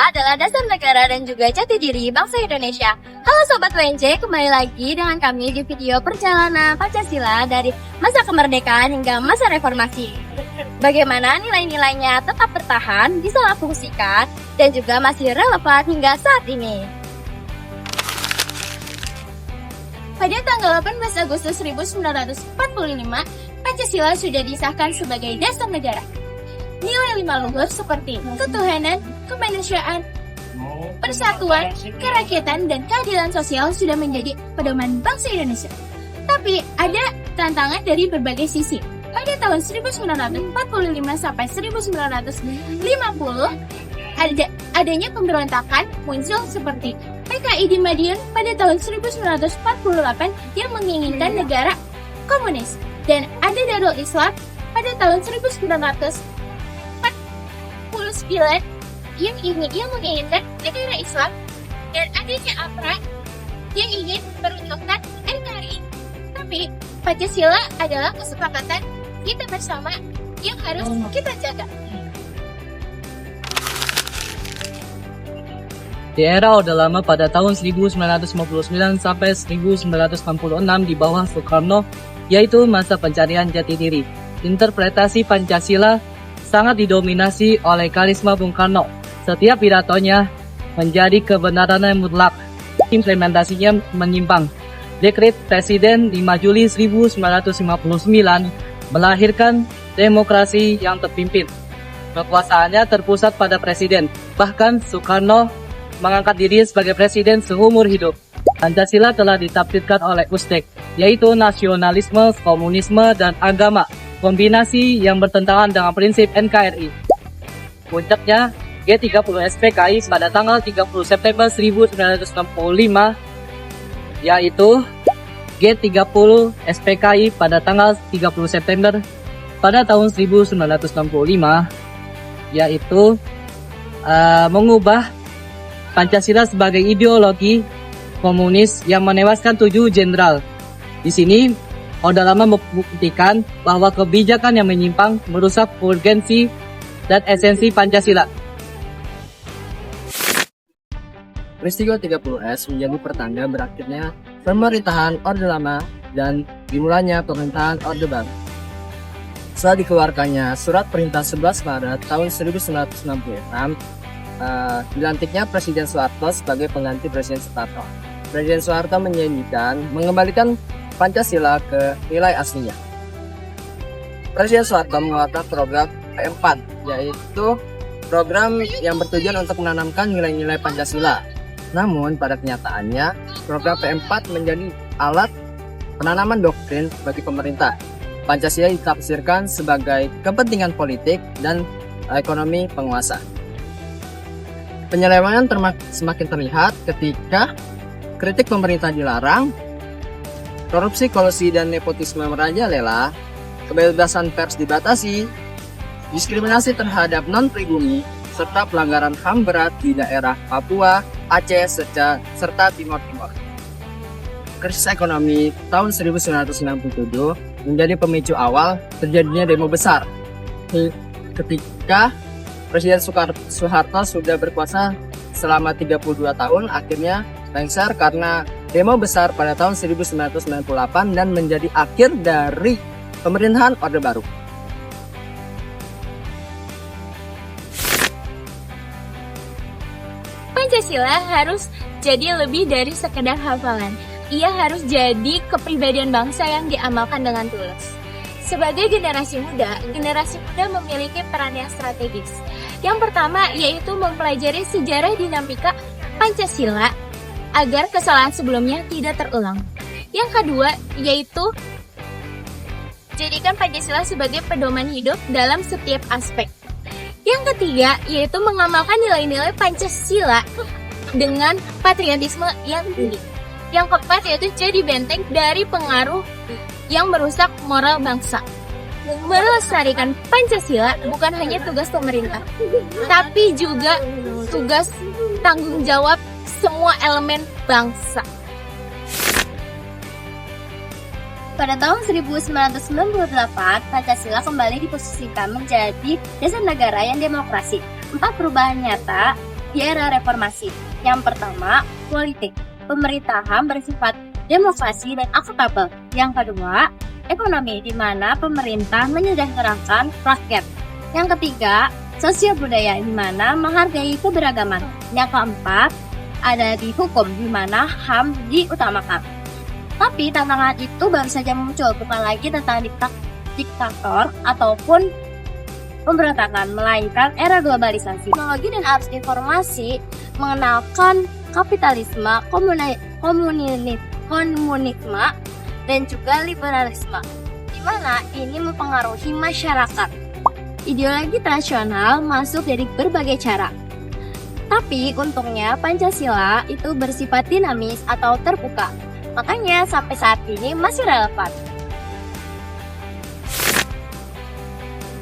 Pancasila adalah dasar negara dan juga jati diri bangsa Indonesia. Halo Sobat WNJ, kembali lagi dengan kami di video perjalanan Pancasila dari masa kemerdekaan hingga masa reformasi. Bagaimana nilai-nilainya tetap bertahan, disalah fungsikan, dan juga masih relevan hingga saat ini. Pada tanggal 18 Agustus 1945, Pancasila sudah disahkan sebagai dasar negara. Nilai 5 luhur seperti ketuhanan, kemanusiaan, persatuan, kerakyatan, dan keadilan sosial sudah menjadi pedoman bangsa Indonesia. Tapi ada tantangan dari berbagai sisi. Pada tahun 1945 sampai 1950, adanya pemberontakan muncul seperti PKI di Madiun pada tahun 1948 yang menginginkan negara komunis, dan ada Darul Islam pada tahun 1949 yang menginginkan negara Islam, dan adanya APRA yang ingin meruntuhkan NKRI. Tapi Pancasila adalah kesepakatan kita bersama yang harus kita jaga. Di era Orde Lama pada tahun 1959 sampai 1966 di bawah Soekarno, yaitu masa pencarian jati diri. Interpretasi Pancasila sangat didominasi oleh karisma Bung Karno. Setiap pidatonya menjadi kebenaran yang mutlak. Implementasinya menyimpang. Dekret Presiden 5 Juli 1959 melahirkan demokrasi yang terpimpin. Kekuasaannya terpusat pada Presiden. Bahkan Soekarno mengangkat diri sebagai Presiden seumur hidup. Pancasila telah ditafsirkan oleh Ustek, yaitu nasionalisme, komunisme, dan agama. Kombinasi yang bertentangan dengan prinsip NKRI. Puncaknya, G30 SPKI pada tanggal 30 September 1965, yaitu G30 SPKI pada tanggal 30 September pada tahun 1965, yaitu mengubah Pancasila sebagai ideologi komunis yang menewaskan 7 jenderal. Di sini, Orde Lama membuktikan bahwa kebijakan yang menyimpang merusak urgensi dan esensi Pancasila. Peristiwa 30S menjadi pertanda berakhirnya pemerintahan Orde Lama dan dimulainya pemerintahan Orde Baru. Setelah dikeluarkannya Surat Perintah 11 Maret tahun 1966, dilantiknya Presiden Soeharto sebagai pengganti Presiden Soekarno. Presiden Soeharto menjanjikan mengembalikan Pancasila ke nilai aslinya. Presiden Soeharto mengeluarkan program P4, yaitu program yang bertujuan untuk menanamkan nilai-nilai Pancasila. Namun pada kenyataannya, program P4 menjadi alat penanaman doktrin bagi pemerintah. Pancasila ditafsirkan sebagai kepentingan politik dan ekonomi penguasa. Penyelewengan semakin terlihat ketika kritik pemerintah dilarang, korupsi, kolusi, dan nepotisme merajalela, kebebasan pers dibatasi, diskriminasi terhadap non-pribumi, serta pelanggaran HAM berat di daerah Papua, Aceh, serta Timor Timur. Krisis ekonomi tahun 1997 menjadi pemicu awal terjadinya demo besar. Ketika Presiden Soeharto sudah berkuasa selama 32 tahun, akhirnya lengser karena demo besar pada tahun 1998 dan menjadi akhir dari pemerintahan Orde Baru. Pancasila harus jadi lebih dari sekedar hafalan. Ia harus jadi kepribadian bangsa yang diamalkan dengan tulus. Sebagai generasi muda memiliki peran yang strategis. Yang pertama yaitu mempelajari sejarah dinamika Pancasila agar kesalahan sebelumnya tidak terulang. Yang kedua yaitu jadikan Pancasila sebagai pedoman hidup dalam setiap aspek. Yang ketiga yaitu mengamalkan nilai-nilai Pancasila dengan patriotisme yang tinggi. Yang keempat yaitu jadi benteng dari pengaruh yang merusak moral bangsa. Melestarikan Pancasila bukan hanya tugas pemerintah, tapi juga tugas tanggung jawab semua elemen bangsa. Pada tahun 1998, Pancasila kembali diposisikan menjadi dasar negara yang demokrasi. 4 perubahan nyata di era reformasi. Yang pertama, politik. Pemerintahan bersifat demokrasi dan akuntabel. Yang kedua, ekonomi, di mana pemerintah menyejahterakan rakyat. Yang ketiga, sosial budaya, di mana menghargai keberagaman. Yang keempat, ada di hukum, di mana HAM diutamakan. Tapi tantangan itu baru saja muncul, bukan lagi tentang diktator ataupun pemberontakan, melainkan era globalisasi. Teknologi dan arus informasi mengenalkan kapitalisme, komunisme, dan juga liberalisme, di mana ini mempengaruhi masyarakat. Ideologi tradisional masuk dari berbagai cara. Tapi untungnya Pancasila itu bersifat dinamis atau terbuka. Makanya sampai saat ini masih relevan.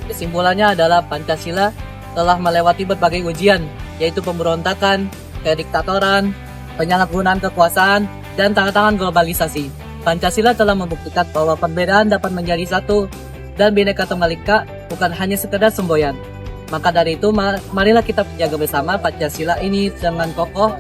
Kesimpulannya adalah Pancasila telah melewati berbagai ujian, yaitu pemberontakan, kediktatoran, penyalahgunaan kekuasaan, dan tantangan globalisasi. Pancasila telah membuktikan bahwa perbedaan dapat menjadi satu dan Bhinneka Tunggal Ika bukan hanya sekedar semboyan. Maka dari itu, marilah kita menjaga bersama Pancasila ini dengan kokoh